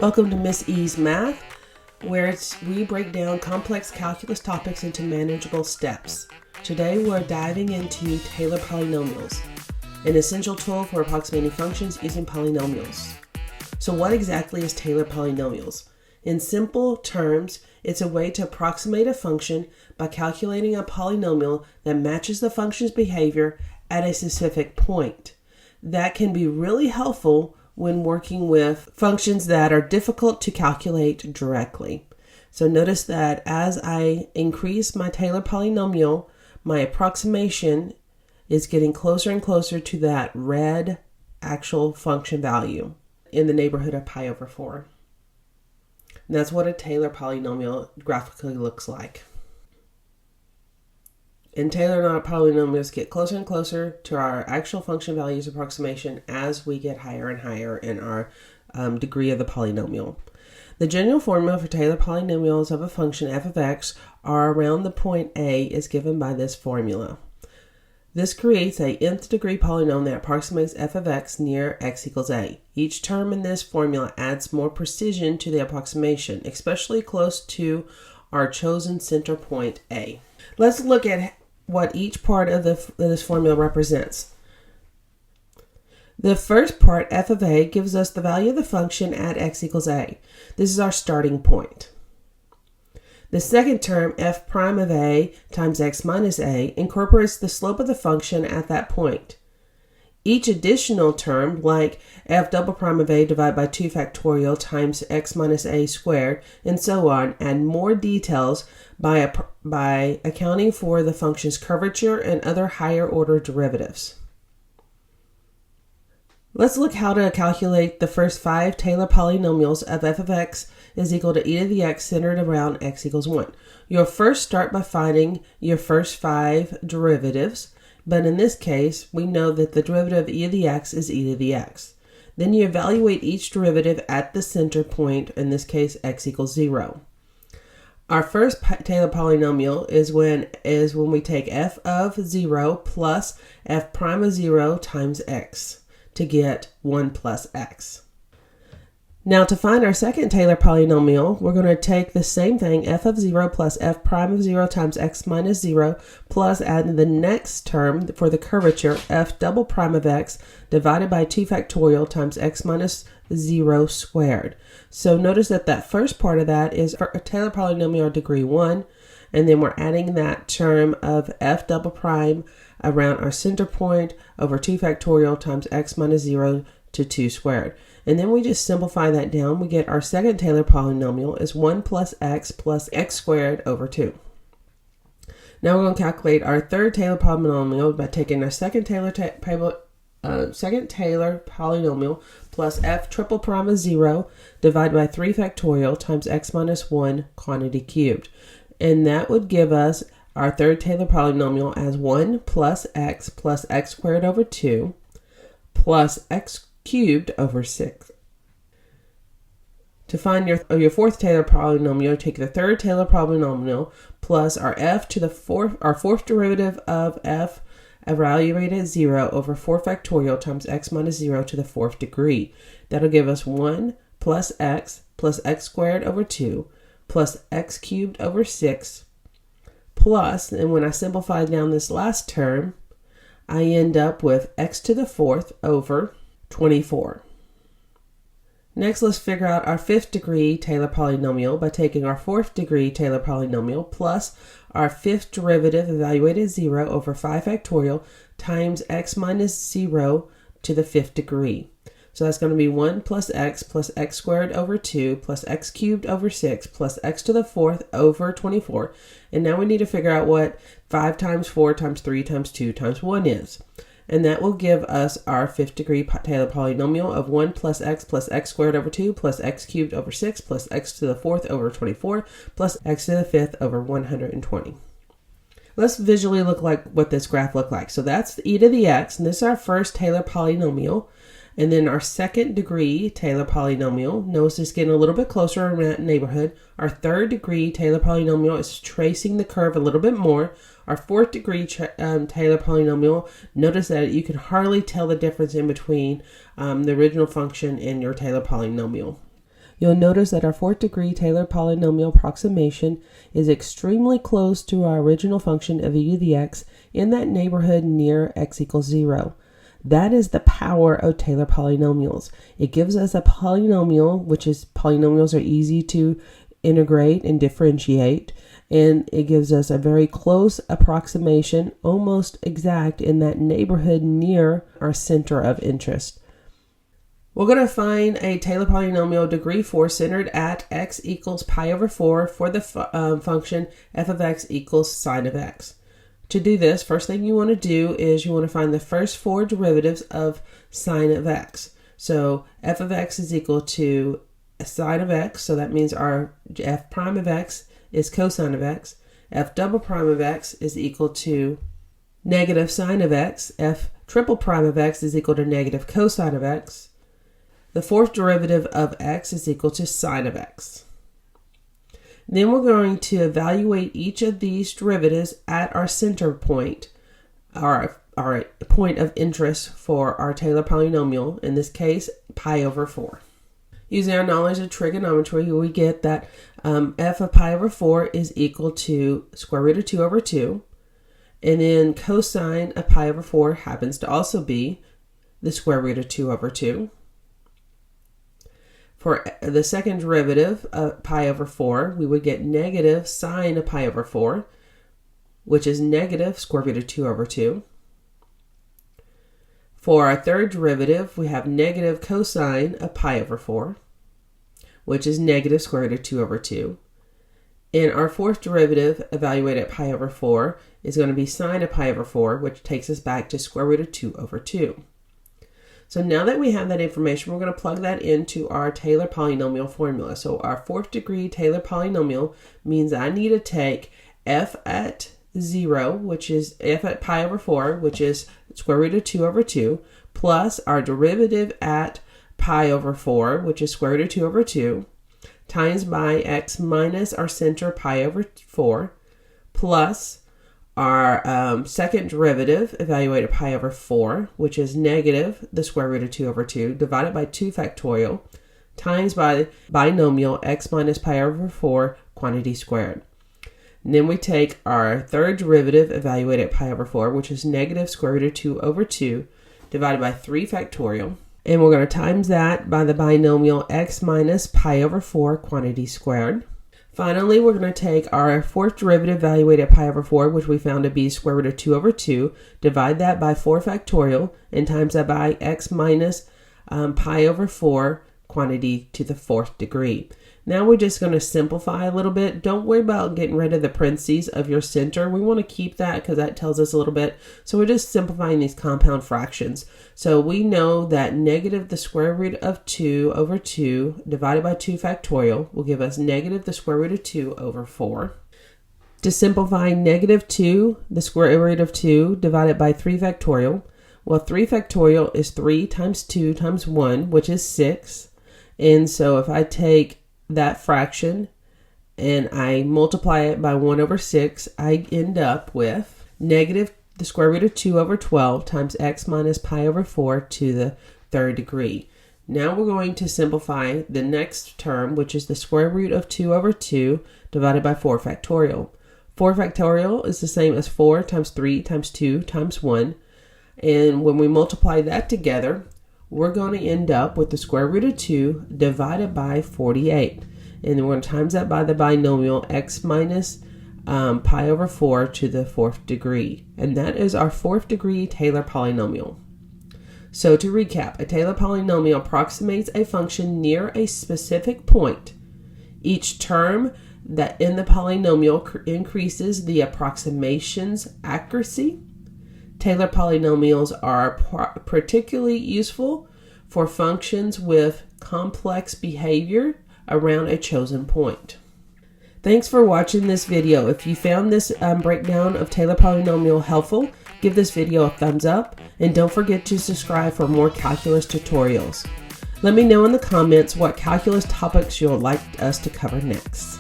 Welcome to Miss E's Math, where we break down complex calculus topics into manageable steps. Today we're diving into Taylor Polynomials, an essential tool for approximating functions using polynomials. So what exactly is Taylor Polynomials? In simple terms, it's a way to approximate a function by calculating a polynomial that matches the function's behavior at a specific point. That can be really helpful when working with functions that are difficult to calculate directly. So notice that as I increase my Taylor polynomial, my approximation is getting closer and closer to that red actual function value in the neighborhood of pi over 4. And that's what a Taylor polynomial graphically looks like. And Taylor polynomials get closer and closer to our actual function values approximation as we get higher and higher in our degree of the polynomial. The general formula for Taylor polynomials of a function f of x are around the point A is given by this formula. This creates a nth degree polynomial that approximates f of x near x equals a. Each term in this formula adds more precision to the approximation, especially close to our chosen center point A. Let's look at what each part of this formula represents. The first part, f of a, gives us the value of the function at x equals a. This is our starting point. The second term, f prime of a times x minus a, incorporates the slope of the function at that point. Each additional term, like f double prime of a divided by 2 factorial times x minus a squared, and so on, add more details by accounting for the function's curvature and other higher order derivatives. Let's look how to calculate the first 5 Taylor polynomials of f of x is equal to e to the x centered around x equals 1. You'll first start by finding your first 5 derivatives, but in this case, we know that the derivative of e to the x is e to the x. Then you evaluate each derivative at the center point, in this case, x equals 0. Our first Taylor polynomial is when we take f of 0 plus f prime of 0 times x to get 1 plus x. Now to find our second Taylor polynomial, we're going to take the same thing, f of 0 plus f prime of 0 times x minus 0, plus add the next term for the curvature, f double prime of x divided by 2 factorial times x minus 0 squared. So notice that first part of that is a Taylor polynomial degree 1, and then we're adding that term of f double prime around our center point over 2 factorial times x minus 0 to 2 squared. And then we just simplify that down. We get our second Taylor polynomial is 1 plus x squared over 2. Now we're going to calculate our third Taylor polynomial by taking our second Taylor polynomial plus f triple prime of 0 divided by 3 factorial times x minus 1 quantity cubed. And that would give us our third Taylor polynomial as 1 plus x squared over 2 plus x cubed over 6. To find your fourth Taylor polynomial, take the third Taylor polynomial plus our fourth derivative of f evaluated at 0 over 4 factorial times x minus 0 to the 4th degree. That'll give us 1 plus x squared over 2 plus x cubed over 6 plus, and when I simplify down this last term, I end up with x to the 4th over 24. Next, let's figure out our 5th degree Taylor polynomial by taking our 4th degree Taylor polynomial plus our 5th derivative evaluated at 0 over 5 factorial times x minus 0 to the 5th degree. So that's going to be 1 plus x squared over 2 plus x cubed over 6 plus x to the 4th over 24. And now we need to figure out what 5 times 4 times 3 times 2 times 1 is. And that will give us our 5th degree Taylor polynomial of 1 plus x squared over 2 plus x cubed over 6 plus x to the 4th over 24 plus x to the 5th over 120. Let's visually look like what this graph looked like. So that's the e to the x, and this is our first Taylor polynomial. And then our second degree Taylor polynomial, notice it's getting a little bit closer in that neighborhood. Our third degree Taylor polynomial is tracing the curve a little bit more. Our fourth degree Taylor polynomial, notice that you can hardly tell the difference in between the original function and your Taylor polynomial. you'll notice that our fourth degree Taylor polynomial approximation is extremely close to our original function of e to the x in that neighborhood near x equals 0. That is the power of Taylor polynomials. It gives us a polynomial, which is polynomials are easy to integrate and differentiate, and it gives us a very close approximation, almost exact in that neighborhood near our center of interest. We're going to find a Taylor polynomial degree 4 centered at x equals pi over 4 for the function f of x equals sine of x. To do this, first thing you want to do is you want to find the first 4 derivatives of sine of x. So f of x is equal to sine of x, so that means our f prime of x is cosine of x. F double prime of x is equal to negative sine of x. F triple prime of x is equal to negative cosine of x. The fourth derivative of x is equal to sine of x. Then we're going to evaluate each of these derivatives at our center point, our point of interest for our Taylor polynomial, in this case, pi over 4. Using our knowledge of trigonometry, we get that f of pi over 4 is equal to square root of 2 over 2. And then cosine of pi over 4 happens to also be the square root of 2 over 2. For the second derivative of pi over 4, we would get negative sine of pi over 4, which is negative square root of 2 over 2. For our third derivative, we have negative cosine of pi over 4, which is negative square root of 2 over 2. And our fourth derivative, evaluated at pi over 4, is going to be sine of pi over 4, which takes us back to square root of 2 over 2. So now that we have that information, we're going to plug that into our Taylor polynomial formula. So our fourth degree Taylor polynomial means I need to take f at 0, which is f at pi over 4, which is square root of 2 over 2, plus our derivative at pi over 4, which is square root of 2 over 2, times by x minus our center pi over 4, plus our second derivative, evaluated pi over 4, which is negative the square root of 2 over 2, divided by 2 factorial, times by binomial x minus pi over 4 quantity squared. And then we take our third derivative, evaluated at pi over 4, which is negative square root of 2 over 2, divided by 3 factorial. And we're going to times that by the binomial x minus pi over 4 quantity squared. Finally, we're going to take our fourth derivative, evaluated at pi over 4, which we found to be square root of 2 over 2, divide that by 4 factorial, and times that by x minus pi over 4 quantity to the fourth degree. Now we're just going to simplify a little bit. Don't worry about getting rid of the parentheses of your center. We want to keep that because that tells us a little bit. So we're just simplifying these compound fractions. So we know that negative the square root of 2 over 2 divided by 2 factorial will give us negative the square root of 2 over 4. To simplify negative 2, the square root of 2 divided by 3 factorial. Well, 3 factorial is 3 times 2 times 1, which is 6. And so if I take that fraction and I multiply it by 1 over 6, I end up with negative the square root of 2 over 12 times x minus pi over 4 to the third degree. Now we're going to simplify the next term, which is the square root of 2 over 2 divided by 4 factorial. 4 factorial is the same as 4 times 3 times 2 times 1. And when we multiply that together, we're going to end up with the square root of 2 divided by 48. And then we're going to times that by the binomial x minus pi over 4 to the fourth degree. And that is our fourth degree Taylor polynomial. So to recap, a Taylor polynomial approximates a function near a specific point. Each term that in the polynomial increases the approximation's accuracy. Taylor polynomials are particularly useful for functions with complex behavior around a chosen point. Thanks for watching this video. If you found this breakdown of Taylor polynomial helpful, give this video a thumbs up and don't forget to subscribe for more calculus tutorials. Let me know in the comments what calculus topics you'd like us to cover next.